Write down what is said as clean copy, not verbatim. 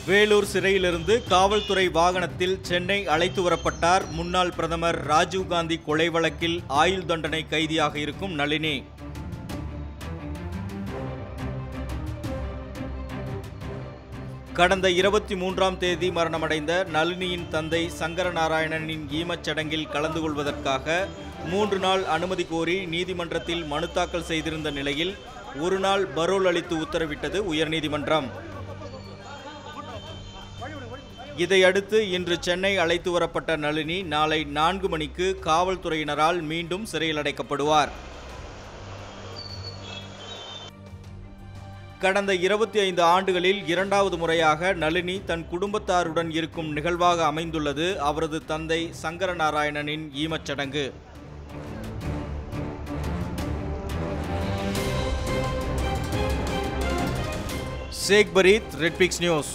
வேலூர் சிறையிலிருந்து காவல்துறை வாகனத்தில் சென்னை அழைத்து வரப்பட்டார். முன்னாள் பிரதமர் ராஜீவ்காந்தி கொலை வழக்கில் ஆயுள் தண்டனை கைதியாக இருக்கும் நளினி. கடந்த 23ஆம் தேதி மரணமடைந்த நளினியின் தந்தை சங்கரநாராயணனின் ஈமச்சடங்கில் கலந்து கொள்வதற்காக 3 நாள் அனுமதி கோரி நீதிமன்றத்தில் மனு தாக்கல் செய்திருந்த நிலையில் ஒரு நாள் பரோல் அளித்து உத்தரவிட்டது உயர்நீதிமன்றம். இதையடுத்து இன்று சென்னை அழைத்து வரப்பட்ட நளினி நாளை 4 மணிக்கு காவல்துறையினரால் மீண்டும் சிறையில் அடைக்கப்படுவார். கடந்த 25 ஆண்டுகளில் 2வது முறையாக நளினி தன் குடும்பத்தாருடன் இருக்கும் நிகழ்வாக அமைந்துள்ளது அவரது தந்தை சங்கரநாராயணனின் ஈமச்சடங்கு. Sheikh Barit, red pix news.